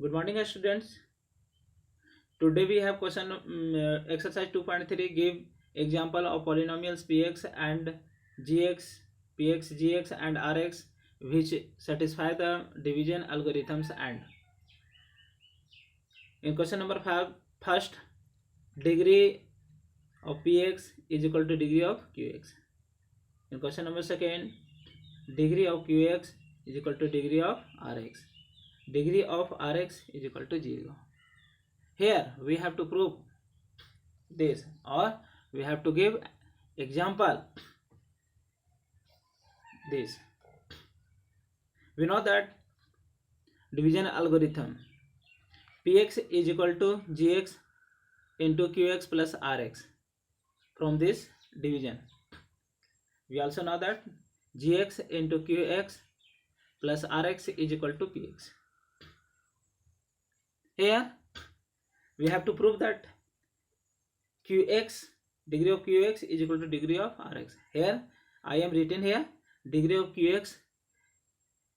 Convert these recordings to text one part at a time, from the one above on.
Good morning, students. Today we have question exercise 2.3. Give example of polynomials px and gx, px, gx and rx which satisfy the division algorithms. And in question number 5, first, degree of px is equal to degree of qx. In question number second, degree of qx is equal to degree of rx. Degree of rx is equal to 0. Here we have to prove this, or we have to give example this. We know that division algorithm px is equal to gx into qx plus rx. From this division, we also know that gx into qx plus rx is equal to px. Here we have to prove that qx, degree of qx is equal to degree of rx. Here I am written here degree of qx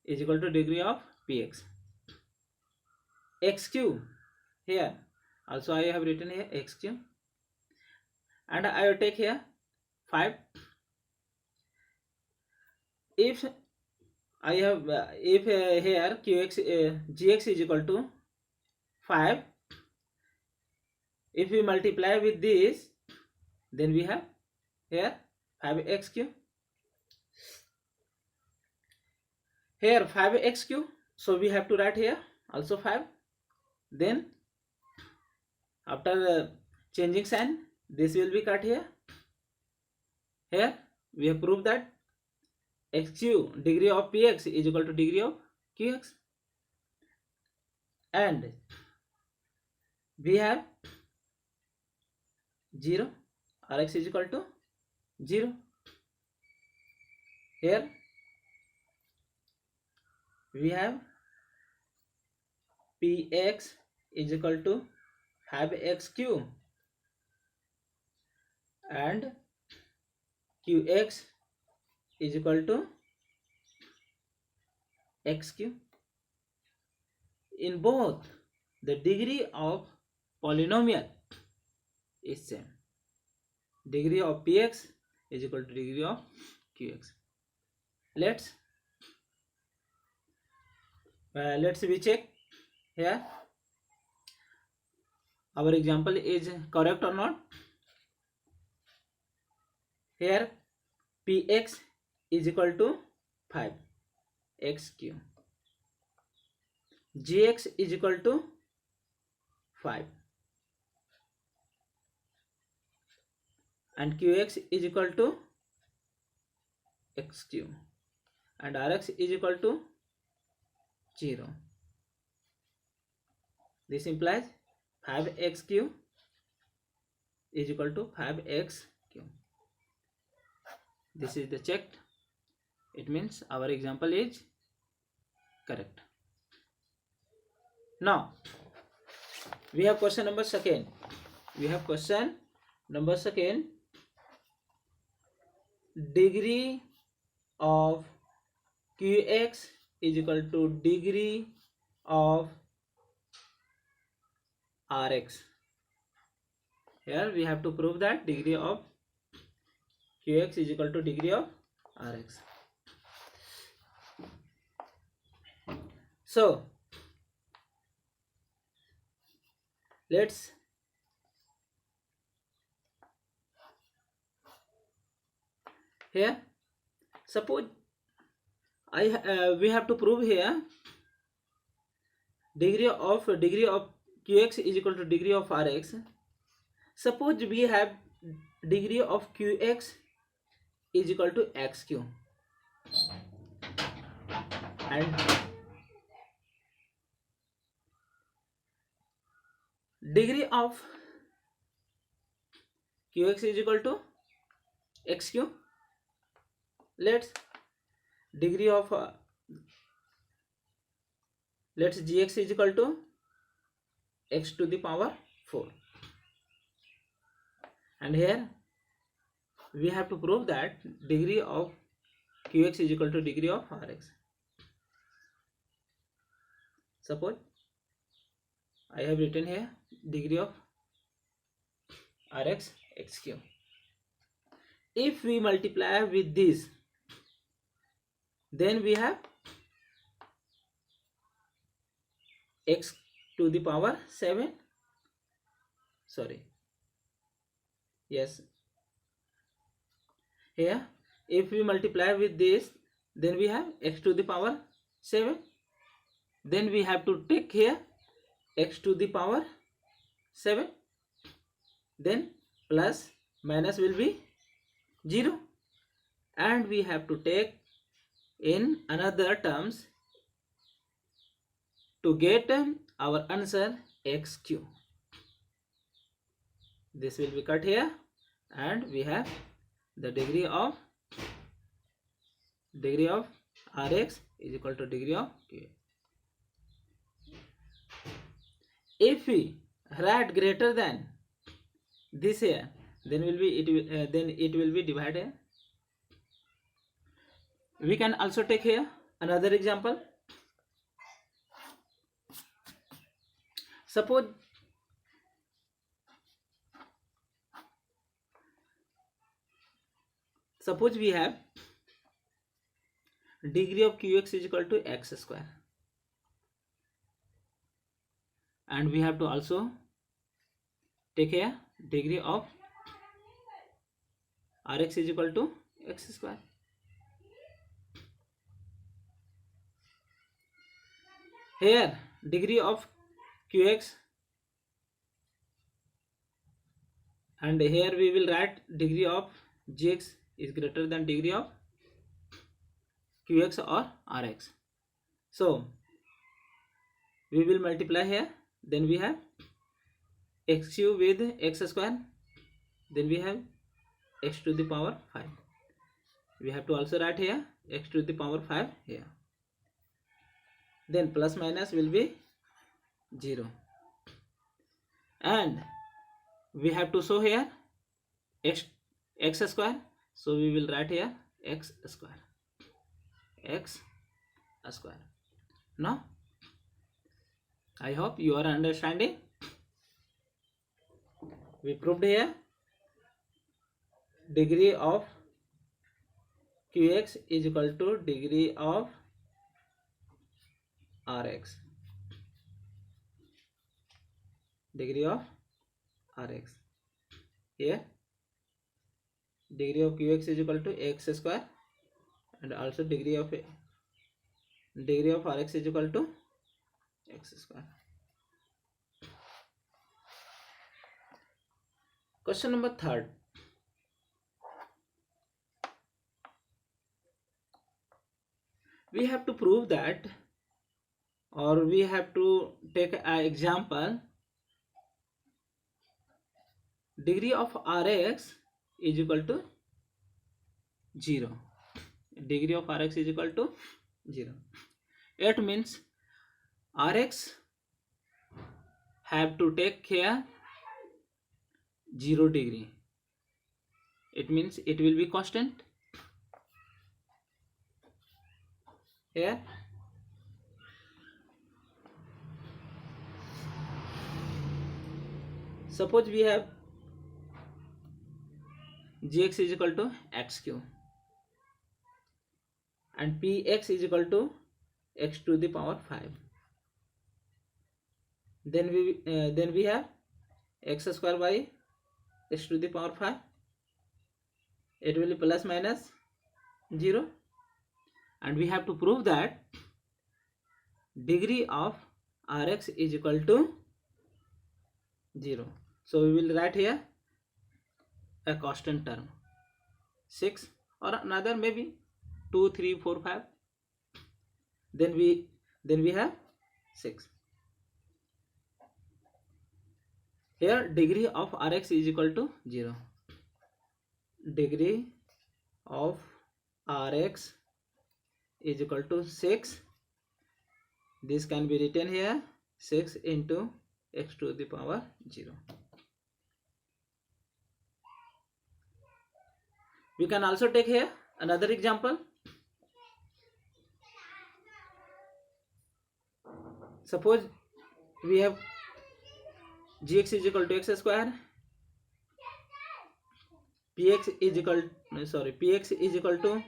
is equal to degree of px. X cube, here also I have written here x cube, and I will take here 5. If I have here qx gx is equal to 5, if we multiply with this, then we have here 5x cube. Here 5x cube, so we have to write here also 5. Then after changing sign, this will be cut here. Here we have proved that x cube degree of px is equal to degree of qx, and we have 0, rx is equal to 0. Here we have px is equal to 5x cube and qx is equal to x cube. In both, the degree of polynomial is same. Degree of px is equal to degree of qx. Let's we check here our example is correct or not. Here px is equal to 5x cube, gx is equal to 5, and qx is equal to x cube, and rx is equal to 0. This implies 5x cube is equal to 5x cube. This is the checked. It means our example is correct. Now we have question number second. Degree of qx is equal to degree of rx. Here we have to prove that degree of qx is equal to degree of rx. So let's here suppose we have to prove here degree of qx is equal to degree of rx. Suppose we have degree of qx is equal to x cube, and degree of qx is equal to x cube. Let's degree of let's gx is equal to x to the power 4, and here we have to prove that degree of qx is equal to degree of rx. Suppose I have written here degree of Rx x cube. If we multiply with this, then we have x to the power 7. Sorry. Yes. Here, if we multiply with this, then we have x to the power 7. Then we have to take here x to the power 7. Then plus minus will be 0. And we have to take in another terms to get our answer x cube. This will be cut here, and we have the degree of Rx is equal to degree of Qx. If we write greater than this here, then it will be divided. We can also take here another example. Suppose we have degree of Qx is equal to x square, and we have to also take here degree of Rx is equal to x square. Here degree of Qx, and here we will write degree of Gx is greater than degree of Qx or Rx. So we will multiply here, then we have x cube with x square, then we have x to the power 5. We have to also write here x to the power 5 here. Then plus minus will be 0. And we have to show here x square. So we will write here x square. Now I hope you are understanding. We proved here degree of Qx is equal to degree of Rx. Degree of Rx. Here degree of Qx is equal to x square, and also degree of Rx is equal to x square. Question number 3. We have to prove that, or we have to take an example. Degree of Rx is equal to 0. Degree of Rx is equal to 0. It means Rx have to take care 0 degree. It means it will be constant. Here suppose we have Gx is equal to x cube and Px is equal to x to the power 5. Then we have x square by x to the power 5. It will be plus minus 0, and we have to prove that degree of Rx is equal to 0. So we will write here a constant term 6, or another maybe 2, 3, 4, 5. Then we have 6. Here degree of Rx is equal to 0. Degree of Rx is equal to 6. This can be written here 6 into x to the power 0. We can also take here another example. Suppose we have gx is equal to x square, px is equal to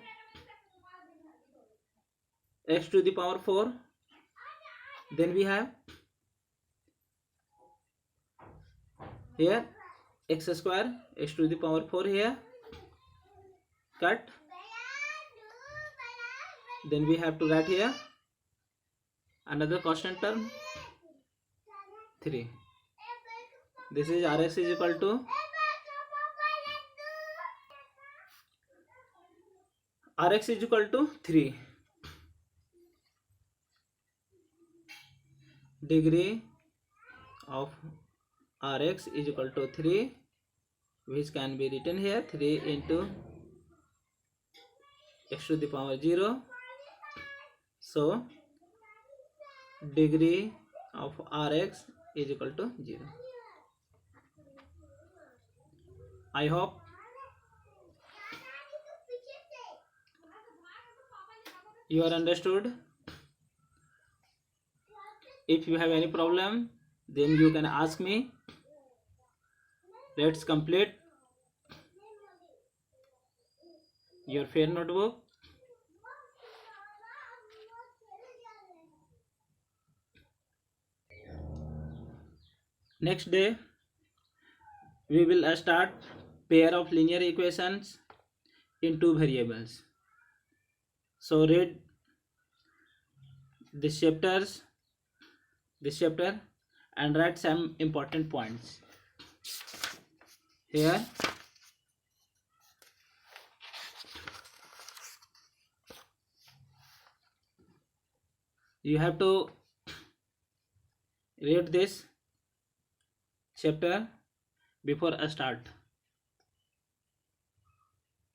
x to the power 4. Then we have here x square, x to the power 4 here, cut. Then we have to write here another constant term 3. This is Rx is equal to Rx is equal to 3. Degree of Rx is equal to 3, which can be written here 3 into x to the power 0. So degree of Rx is equal to 0. I hope you are understood. If you have any problem, then you can ask me. Let's complete your fair notebook. Next day we will start pair of linear equations in two variables. So read this chapter and write some important points here. You have to read this chapter before I start.